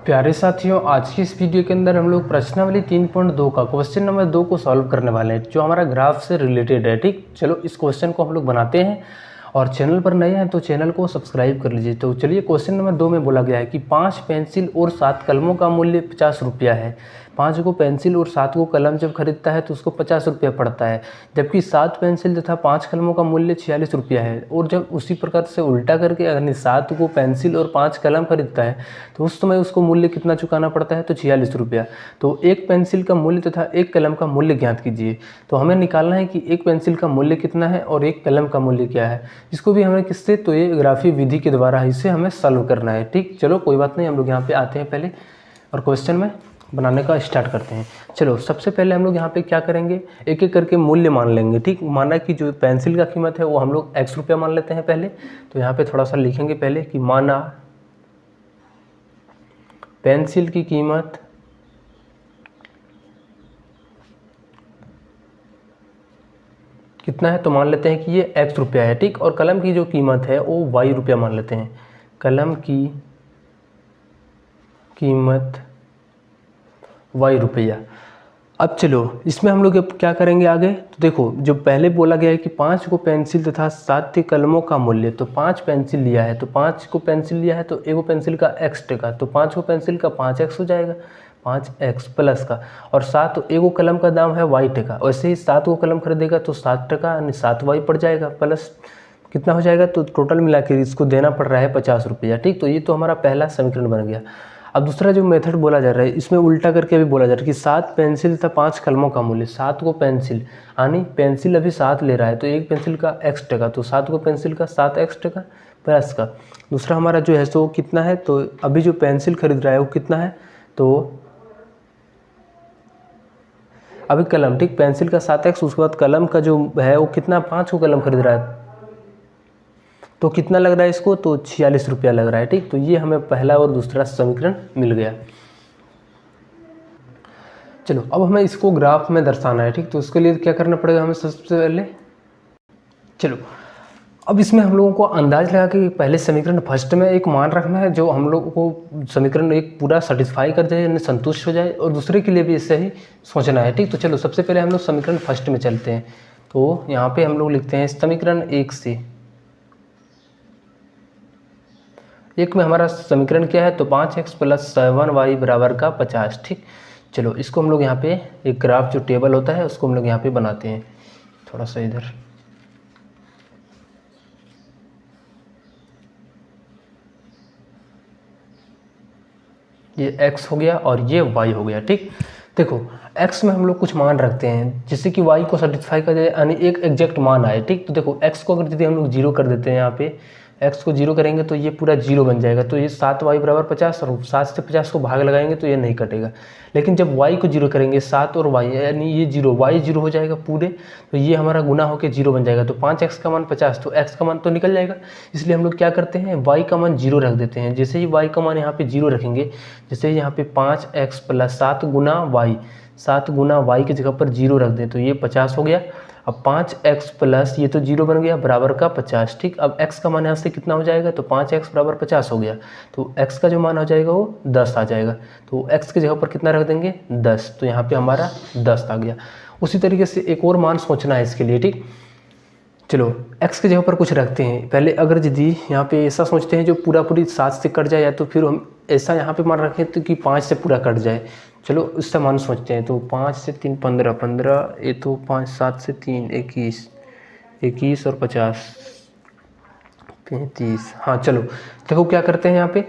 प्यारे साथियों, आज की इस वीडियो के अंदर हम लोग प्रश्नावली 3.2 का क्वेश्चन नंबर 2 को सॉल्व करने वाले हैं, जो हमारा ग्राफ से रिलेटेड है। ठीक, चलो इस क्वेश्चन को हम लोग बनाते हैं। और चैनल पर नए हैं तो चैनल को सब्सक्राइब कर लीजिए। तो चलिए, क्वेश्चन नंबर 2 में बोला गया है कि 5 पेंसिल और 7 कलमों का मूल्य 50 रुपया है। 5 को पेंसिल और 7 को कलम जब खरीदता है तो उसको 50 रुपया पड़ता है, जबकि 7 पेंसिल तथा 5 कलमों का मूल्य 46 रुपया है। और जब उसी प्रकार से उल्टा करके यानी 7 को पेंसिल और 5 कलम खरीदता है तो उस समय उसको मूल्य कितना चुकाना पड़ता है, तो 46 रुपया। तो एक पेंसिल का मूल्य तथा एक कलम का मूल्य ज्ञात कीजिए। तो हमें निकालना है कि एक पेंसिल का मूल्य कितना है और एक कलम का मूल्य क्या है। इसको भी हमें किससे, तो ये ग्राफी विधि के द्वारा इसे हमें सॉल्व करना है। ठीक, चलो कोई बात नहीं, हम लोग यहाँ पे आते हैं पहले और क्वेश्चन में बनाने का स्टार्ट करते हैं। चलो सबसे पहले हम लोग यहाँ पे क्या करेंगे, एक एक करके मूल्य मान लेंगे। ठीक, माना कि जो पेंसिल का कीमत है वो हम लोग x रुपया मान लेते हैं पहले। तो यहाँ पे थोड़ा सा लिखेंगे पहले कि माना पेंसिल की कीमत कितना है, तो मान लेते हैं कि ये x रुपया है। ठीक, और कलम की जो कीमत है वो y रुपया मान लेते हैं। कलम की कीमत y रुपया। अब चलो इसमें हम लोग अब क्या करेंगे आगे, तो देखो जो पहले बोला गया है कि 5 को पेंसिल तथा 7 कलमों का मूल्य, तो 5 पेंसिल लिया है तो 5 को पेंसिल लिया है तो एक पेंसिल का x टका, तो 5 को पेंसिल का 5x हो जाएगा, 5x प्लस का, और 7 एक कलम का दाम है y टका। वैसे ही 7 को कलम खरीदेगा तो 7 टका यानी 7y पड़ जाएगा, प्लस कितना हो जाएगा, तो टोटल मिला के इसको देना पड़ रहा है 50 रुपया। ठीक, तो ये तो हमारा पहला समीकरण बन गया। अब दूसरा जो मेथड बोला जा रहा है इसमें उल्टा करके अभी बोला जा रहा है कि 7 पेंसिल तथा 5 कलमों का मूल्य। 7 को पेंसिल यानी पेंसिल अभी 7 ले रहा है तो एक पेंसिल का x टका, तो 7 को पेंसिल का 7x टका प्लस का। दूसरा हमारा जो है सो कितना है, तो अभी जो पेंसिल खरीद रहा है वो कितना है, तो अभी कलम, ठीक, पेंसिल का 7x, उसके बाद कलम का जो है वो कितना, 5 को कलम खरीद रहा है तो कितना लग रहा है इसको, तो 46 रुपया लग रहा है। ठीक, तो ये हमें पहला और दूसरा समीकरण मिल गया। चलो अब हमें इसको ग्राफ में दर्शाना है। ठीक, तो उसके लिए क्या करना पड़ेगा हमें सबसे पहले, चलो अब इसमें हम लोगों को अंदाज लगा कि पहले समीकरण फर्स्ट में एक मान रखना है जो हम लोगों को समीकरण एक पूरा सेटिस्फाई कर जाए, यानी संतुष्ट हो जाए, और दूसरे के लिए भी इससे ही सोचना है। ठीक, तो चलो सबसे पहले हम लोग समीकरण फर्स्ट में चलते हैं। तो यहाँ पे हम लोग लिखते हैं समीकरण 1 से। एक में हमारा समीकरण क्या है, तो 5x प्लस 7y बराबर का 50। ठीक, चलो इसको हम लोग यहाँ पे एक ग्राफ जो टेबल होता है उसको हम लोग यहाँ पे बनाते हैं। थोड़ा सा इधर, ये x हो गया और ये y हो गया। ठीक, देखो x में हम लोग कुछ मान रखते हैं जिससे कि y को सेटिस्फाई कर जाए, यानी एक एग्जैक्ट मान आए। ठीक, तो देखो x को अगर यदि हम लोग 0 कर देते हैं, यहाँ पे x को 0 करेंगे तो ये पूरा 0 बन जाएगा, तो ये 7y बराबर 50, और 7 से 50 को भाग लगाएंगे तो ये नहीं कटेगा। लेकिन जब y को 0 करेंगे, 7 और y यानी ये 0, y 0 हो जाएगा पूरे, तो ये हमारा गुना होकर 0 बन जाएगा। तो 5x का मान 50, तो x का मान तो निकल जाएगा। इसलिए हम लोग क्या करते हैं, y का मान 0 रख देते हैं। जैसे ही y का मान यहाँ पे 0 रखेंगे, जैसे ही यहाँ पे 5x प्लस 7 गुना y, 7 गुना y की जगह पर 0 रख दें तो ये 50 हो गया। अब 5x प्लस ये तो 0 बन गया बराबर का 50। ठीक, अब x का मान यहाँ से कितना हो जाएगा, तो 5x बराबर 50 हो गया, तो x का जो मान हो जाएगा वो 10 आ जाएगा। तो x की जगह पर कितना रख देंगे, 10, तो यहाँ पे हमारा 10 आ गया। उसी तरीके से एक और मान सोचना है इसके लिए। ठीक, चलो x की जगह पर कुछ रखते हैं पहले। अगर यदि यहाँ पे ऐसा सोचते हैं जो पूरा पूरी 7 से कट जाए, या तो फिर हम ऐसा यहाँ पे मान रखें तो कि 5 से पूरा कट जाए। चलो इससे मान सोचते हैं, तो 5 से 3 15, 15 ये तो 5, 7 से 3 21, 21 और 50 35। हाँ चलो देखो क्या करते हैं, यहाँ पे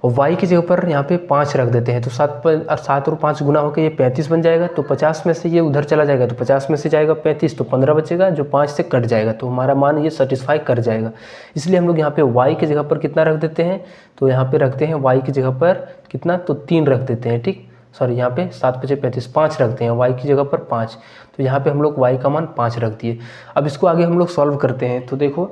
y की जगह पर यहाँ पे 5 रख देते हैं, तो 7 और 5 गुना होकर ये 35 बन जाएगा। तो 50 में से ये उधर चला जाएगा, तो 50 में से जाएगा 35, तो 15 बचेगा जो 5 से कट जाएगा, तो हमारा मान ये सेटिस्फाई कर जाएगा। इसलिए हम लोग यहाँ पे y की जगह पर कितना रख देते हैं, तो यहाँ पे रखते हैं y की जगह पर कितना, तो 3 रख देते हैं। ठीक, सॉरी यहाँ पे 7 × 5 = 35, 5 रखते हैं y की जगह पर 5, तो यहाँ पे हम लोग y का मान 5 रख दिए। अब इसको आगे हम लोग सॉल्व करते हैं, तो देखो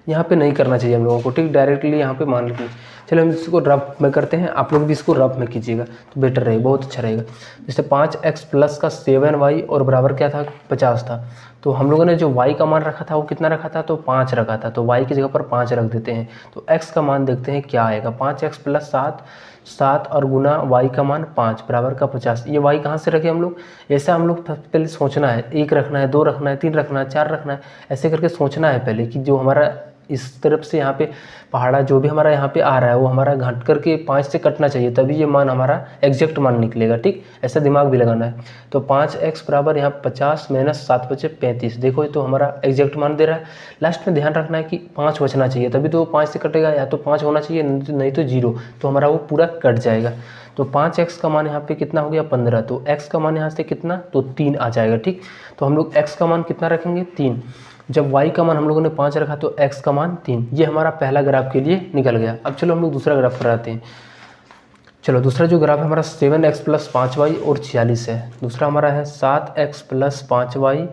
यहाँ पे नहीं करना चाहिए हम लोगों को। ठीक, डायरेक्टली यहाँ पे मान लीजिए। चलो हम इसको रफ में करते हैं, आप लोग भी इसको रफ में कीजिएगा तो बेटर रहेगा, बहुत अच्छा रहेगा। जैसे 5x प्लस का 7y और बराबर क्या था, 50 था, तो हम लोगों ने जो y का मान रखा था वो कितना रखा था, तो 5 रखा था, तो y की जगह पर 5 रख देते हैं। तो x का मान देखते हैं क्या आएगा, 5x + 7, 7 और गुना y का मान 5 बराबर का 50। ये y कहाँ से रखे हम लोग, ऐसा हम लोग पहले सोचना है, 1 रखना है, 2 रखना है, 3 रखना है, 4 रखना है, ऐसे करके सोचना है पहले कि जो हमारा इस तरफ से यहाँ पे पहाड़ा जो भी हमारा यहाँ पे आ रहा है वो हमारा घट करके 5 से कटना चाहिए, तभी ये मान हमारा एग्जैक्ट मान निकलेगा। ठीक, ऐसा दिमाग भी लगाना है। तो 5x बराबर यहाँ 50 - 7 × 5 = 35। देखो ये तो हमारा एग्जैक्ट मान दे रहा है। लास्ट में ध्यान रखना है कि 5 बचना चाहिए, तभी तो 5 से कटेगा, या तो 5 होना चाहिए नहीं तो 0, तो हमारा वो पूरा कट जाएगा। तो 5x का मान यहाँ पे कितना हो गया, 15। तो x का मान यहाँ से कितना, तो 3 आ जाएगा। ठीक, तो हम लोग x का मान कितना रखेंगे, 3। जब y का मान हम लोगों ने 5 रखा तो x का मान 3। ये हमारा पहला ग्राफ के लिए निकल गया। अब चलो हम लोग दूसरा ग्राफ पर आते हैं। चलो दूसरा जो ग्राफ है हमारा 7x + 5y और 46 है। दूसरा हमारा है 7x + 5y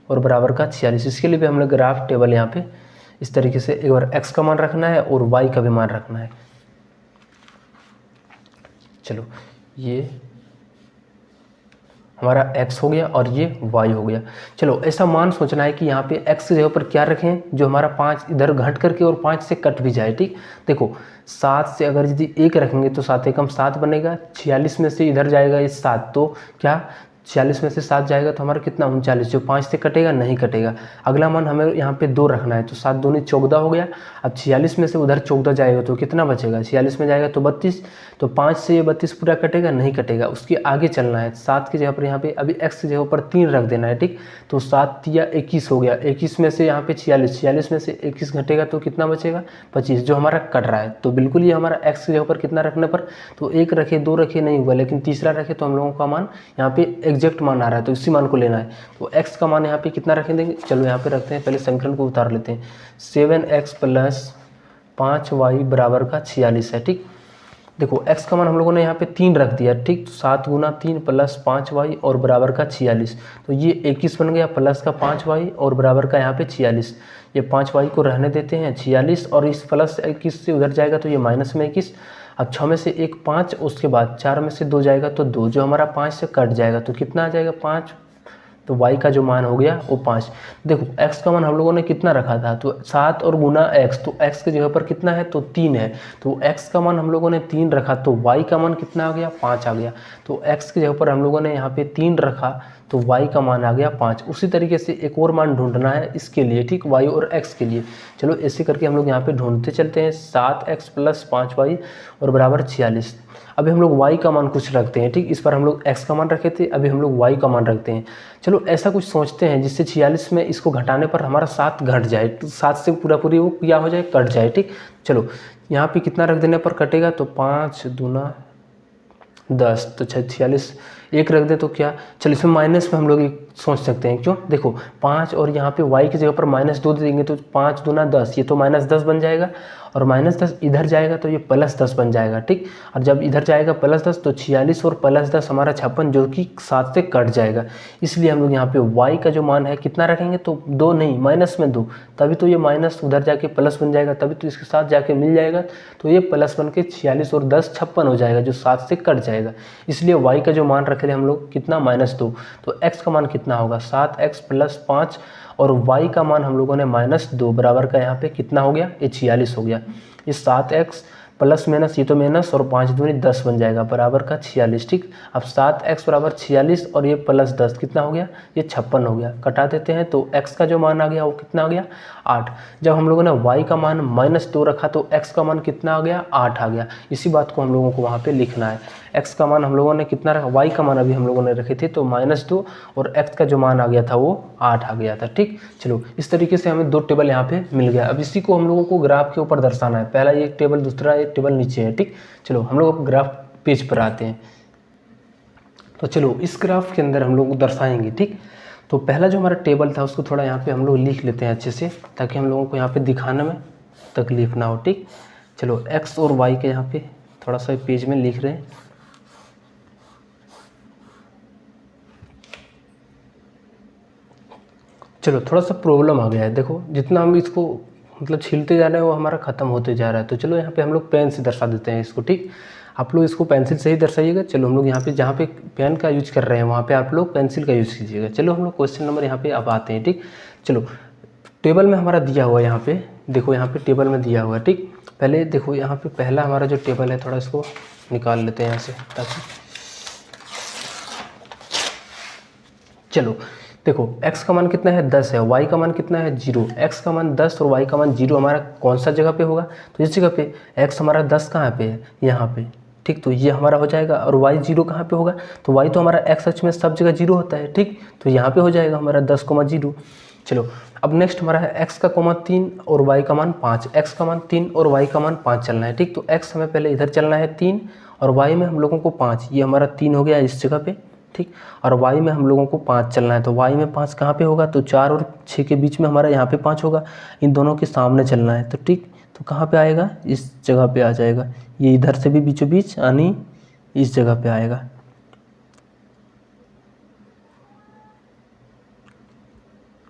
और बराबर का 46। इसके लिए भी हम लोग ग्राफ टेबल यहाँ पे इस तरीके से एक बार x का मान रखना है और y का भी मान रखना है। चलो ये हमारा x हो गया और ये y हो गया। चलो ऐसा मान सोचना है कि यहाँ पे x की जगह पर क्या रखें जो हमारा 5 इधर घट करके और 5 से कट भी जाए। ठीक, देखो 7 से अगर यदि 1 रखेंगे तो 7 एकम 7 बनेगा, 46 में से इधर जाएगा ये 7, तो क्या 46 में से 7 जाएगा तो हमारा कितना 39, जो 5 से कटेगा नहीं कटेगा। अगला मान हमें यहाँ पे 2 रखना है, तो 7 दूनी 14 हो गया। अब 46 में से उधर 14 जाएगा तो कितना बचेगा, 46 में जाएगा तो 32, तो 5 से ये 32 पूरा कटेगा नहीं कटेगा, उसके आगे चलना है। 7 की जगह पर यहाँ पे अभी x की जगह पर 3 रख देना है। ठीक, तो 7 × 21 हो गया, 21 में से यहाँ पे 46, 46 में से 21 घटेगा तो कितना बचेगा, 25, जो हमारा कट रहा है। तो बिल्कुल ये हमारा x की जगह पर कितना रखने पर, तो 1 रखे 2 रखे नहीं हुआ, लेकिन तीसरा रखे तो हम लोगों का मान यहाँ पे एग्जैक्ट मान आ रहा है, तो इसी मान को लेना है। तो x का मान यहाँ पे कितना रखें देंगे, चलो यहाँ पे रखते हैं, पहले समीकरण को उतार लेते हैं। 7x + 5y बराबर का 46 है। ठीक, देखो x का मान हम लोगों ने यहाँ पे 3 रख दिया। ठीक, 7 × 3 + 5y और बराबर का 46, तो ये 21 बन गया, प्लस का 5y और बराबर का यहाँ पे 46। ये 5y को रहने देते हैं 46, और इस प्लस 21 से उधर जाएगा तो ये माइनस में 21। अब 6 में से 1 5, उसके बाद 4 में से 2 जाएगा तो 2, जो हमारा 5 से कट जाएगा तो कितना आ जाएगा, 5। तो y का जो मान हो गया वो 5। देखो x का मान हम लोगों ने कितना रखा था, तो 7 और गुना x, तो x की जगह पर कितना है, तो 3 है। तो x का मान हम लोगों ने 3 रखा, तो y का मान कितना आ गया, 5 आ गया। तो x की जगह पर हम लोगों ने यहाँ पे 3 रखा, तो y का मान आ गया 5। उसी तरीके से एक और मान ढूंढना है इसके लिए, ठीक, y और x के लिए। चलो ऐसे करके हम लोग यहाँ पे ढूंढते चलते हैं। 7x + 5y और बराबर 46। अभी हम लोग y का मान कुछ रखते हैं। ठीक, इस पर हम लोग x का मान रखे थे, अभी हम लोग y का मान रखते हैं। चलो ऐसा कुछ सोचते हैं जिससे 46 में इसको घटाने पर हमारा 7 घट जाए, तो 7 से पूरा पूरी वो क्या हो जाए, कट जाए। ठीक, चलो यहाँ पे कितना रख देने पर कटेगा, तो 5 दूना 10, तो 46 1 रख दे तो क्या, चलो इसमें माइनस में हम लोग एक सोच सकते हैं। क्यों, देखो 5 और यहाँ पे y की जगह पर -2 दे देंगे तो 5 दूना 10, ये तो -10 बन जाएगा, और -10 इधर जाएगा तो ये +10 बन जाएगा। ठीक, और जब इधर जाएगा +10 तो 46 और +10 हमारा 56, जो कि 7 से कट जाएगा। इसलिए हम लोग यहाँ पे y का जो मान है कितना रखेंगे, तो 2 नहीं, माइनस में 2, तभी तो ये माइनस उधर जाके प्लस बन जाएगा, तभी तो इसके साथ जाके मिल जाएगा, तो ये प्लस बन के 46 और 10 56 हो जाएगा, जो 7 से कट जाएगा। इसलिए y का जो मान रखे थे हम लोग कितना, -2। तो x का मान कितना होगा, 7x + 5 और y का मान हम लोगों ने -2 बराबर का यहाँ पे कितना हो गया, ये 46 हो गया। ये 7x प्लस माइनस, ये तो माइनस, और 5 दूनी 10 बन जाएगा बराबर का 46। ठीक, अब 7x बराबर 46 और ये +10 कितना हो गया, ये 56 हो गया। कटा देते हैं तो x का जो मान आ गया वो कितना आ गया, 8। जब हम लोगों ने y का मान -2 रखा तो x का मान कितना आ गया, 8 आ गया। इसी बात को हम लोगों को वहाँ पे लिखना है। x का मान हम लोगों ने कितना रखा, y का मान अभी हम लोगों ने रखे थे तो -2, और x का जो मान आ गया था वो 8 आ गया था। ठीक, चलो इस तरीके से हमें 2 टेबल यहाँ पे मिल गया। अब इसी को हम लोगों को ग्राफ के ऊपर दर्शाना है, पहला एक टेबल, दूसरा एक टेबल नीचे है। ठीक, चलो हम लोग अब ग्राफ पेज पर आते हैं। तो चलो इस ग्राफ के अंदर हम लोग दर्शाएंगे। ठीक, तो पहला जो हमारा टेबल था उसको थोड़ा यहाँ पे हम लोग लिख लेते हैं अच्छे से, ताकि हम लोगों को यहाँ पे दिखाने में तकलीफ ना हो। ठीक, चलो x और y के यहाँ पे थोड़ा सा पेज में लिख रहे हैं। चलो थोड़ा सा प्रॉब्लम आ गया है, देखो जितना हम इसको मतलब छीलते जा रहे हैं वो हमारा ख़त्म होते जा रहा है। तो चलो यहाँ पे हम लोग पेन से दर्शा देते हैं इसको। ठीक, आप लोग इसको पेंसिल से ही दर्शाइएगा। चलो हम लोग यहाँ पे जहाँ पे पेन का यूज कर रहे हैं वहाँ पे आप लोग पेंसिल का यूज़ कीजिएगा। चलो हम लोग क्वेश्चन नंबर यहाँ पे अब आते हैं। ठीक, चलो टेबल में हमारा दिया हुआ है, यहाँ पे देखो, यहाँ पे टेबल में दिया हुआ है। ठीक, पहले देखो यहाँ पे पहला हमारा जो टेबल है, थोड़ा इसको निकाल लेते हैं यहाँ से, ताकि चलो देखो x का मान कितना है 10 है, y का मान कितना है 0। x का मान 10 और y का मान 0 हमारा कौन सा जगह पे होगा, तो इस जगह पे x हमारा 10 कहाँ पे है, यहाँ पे। ठीक, तो ये हमारा हो जाएगा। और y 0 कहाँ पे होगा, तो y तो हमारा x अक्ष में सब जगह 0 होता है। ठीक, तो यहाँ पे हो जाएगा हमारा 10,0। चलो अब नेक्स्ट हमारा है x का मान 3 और y का मान 5। x का मान 3 और y का मान 5 चलना है। ठीक, तो x हमें पहले इधर चलना है 3 और y में हम लोगों को 5, ये हमारा 3 हो गया इस जगह पे। ठीक, और y में हम लोगों को 5 चलना है, तो y में 5 कहाँ पे होगा, तो 4 और 6 के बीच में हमारा यहाँ पे 5 होगा, इन दोनों के सामने चलना है। तो ठीक, तो कहाँ पे आएगा, इस जगह पे आ जाएगा। ये इधर से भी बीचों बीच यानी इस जगह पे आएगा।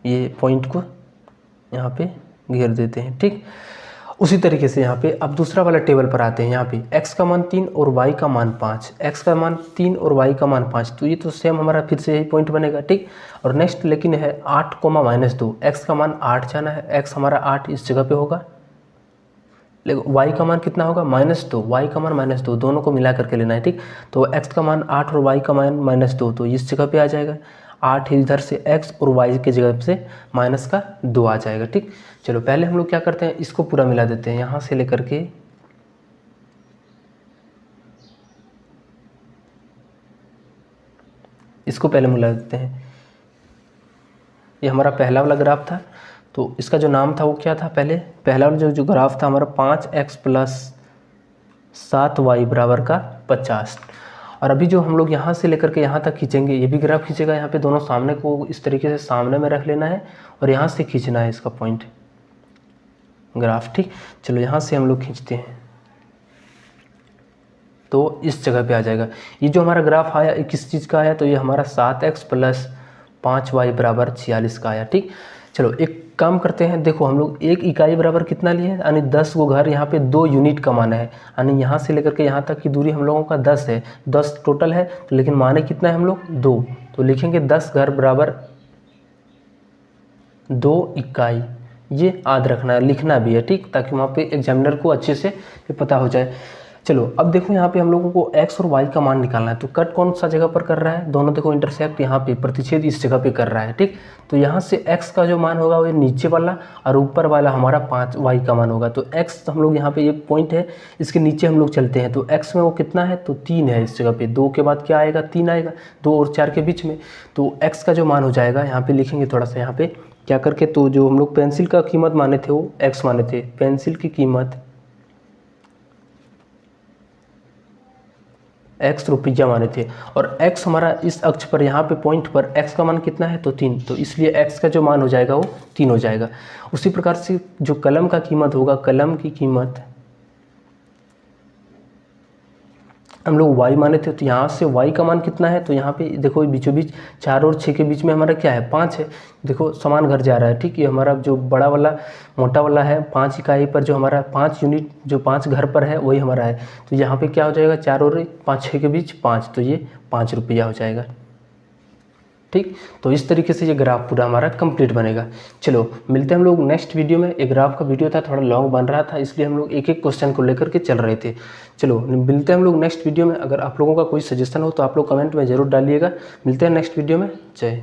ये पॉइंट को यहाँ पे घेर देते हैं। ठीक, उसी तरीके से यहाँ पे अब दूसरा वाला टेबल पर आते हैं। यहाँ पे x का मान 3 और y का मान 5, x का मान 3 और y का मान 5, तो ये तो सेम हमारा फिर से यही पॉइंट बनेगा। ठीक, और नेक्स्ट लेकिन है 8,-2, x का मान 8 जाना है, x हमारा 8 इस जगह पे होगा। लेकिन y का मान कितना होगा -2, y का मान -2, दोनों को मिला करके लेना है। ठीक, तो x का मान 8 और y का मान -2, तो इस जगह पे आ जाएगा। 8 इधर से x और y के जगह से -2 आ जाएगा। ठीक, चलो पहले हम लोग क्या करते हैं, इसको पूरा मिला देते हैं, यहाँ से लेकर के इसको पहले मिला देते हैं। ये हमारा पहला वाला ग्राफ था, तो इसका जो नाम था वो क्या था, पहले पहला वाला जो ग्राफ था हमारा 5x + 7y = 50। और अभी जो हम लोग यहाँ से लेकर के यहाँ तक खींचेंगे, ये भी ग्राफ खींचेगा। यहाँ पे दोनों सामने को इस तरीके से सामने में रख लेना है और यहाँ से खींचना है इसका पॉइंट ग्राफ। ठीक, चलो यहाँ से हम लोग खींचते हैं, तो इस जगह पे आ जाएगा। ये जो हमारा ग्राफ आया किस चीज़ का आया, तो ये हमारा 7x + 5y = 46 का आया। ठीक, चलो एक काम करते हैं, देखो हम लोग 1 इकाई बराबर कितना लिए हैं, यानी 10 को घर, यहाँ पे 2 यूनिट का मान है, यानी यहाँ से लेकर के यहाँ तक की दूरी हम लोगों का 10 है, 10 टोटल है, तो लेकिन माने कितना है हम लोग 2, तो लिखेंगे 10 घर बराबर 2 इकाई। ये याद रखना है, लिखना भी है। ठीक, ताकि वहाँ पे एग्जामिनर को अच्छे से पता हो जाए। चलो अब देखो यहाँ पे हम लोगों को x और y का मान निकालना है, तो कट कौन सा जगह पर कर रहा है, दोनों देखो इंटरसेक्ट, यहाँ पे प्रतिच्छेद इस जगह पे कर रहा है। ठीक, तो यहाँ से x का जो मान होगा वो नीचे वाला और ऊपर वाला हमारा 5y का मान होगा। तो x हम लोग यहाँ पे ये पॉइंट है, इसके नीचे हम लोग चलते हैं, तो x में वो कितना है, तो 3 है इस जगह पे। 2 के बाद क्या आएगा, 3 आएगा, 2 और 4 के बीच में। तो x का जो मान हो जाएगा, यहाँ पे लिखेंगे थोड़ा सा यहाँ पे क्या करके, तो जो हम लोग पेंसिल का कीमत माने थे वो x माने थे, पेंसिल की कीमत x रुपया माने थे, और x हमारा इस अक्ष पर यहाँ पे पॉइंट पर x का मान कितना है, तो 3, तो इसलिए x का जो मान हो जाएगा वो 3 हो जाएगा। उसी प्रकार से जो कलम का कीमत होगा, कलम की कीमत हम लोग y माने थे, तो यहाँ से y का मान कितना है, तो यहाँ पे देखो बीचों बीच 4 और 6 के बीच में हमारा क्या है, 5 है। देखो समान घर जा रहा है। ठीक, ये हमारा जो बड़ा वाला मोटा वाला है 5 इकाई पर, जो हमारा 5 यूनिट जो 5 घर पर है वही हमारा है। तो यहाँ पे क्या हो जाएगा, 4 और 5 6 के बीच 5, तो ये 5 रुपया हो जाएगा। ठीक, तो इस तरीके से ये ग्राफ पूरा हमारा कंप्लीट बनेगा। चलो मिलते हैं हम लोग नेक्स्ट वीडियो में। एक ग्राफ का वीडियो था, थोड़ा लॉन्ग बन रहा था, इसलिए हम लोग एक एक क्वेश्चन को लेकर के चल रहे थे। चलो मिलते हैं हम लोग नेक्स्ट वीडियो में। अगर आप लोगों का कोई सजेशन हो तो आप लोग कमेंट में ज़रूर डालिएगा। मिलते हैं नेक्स्ट वीडियो में। जय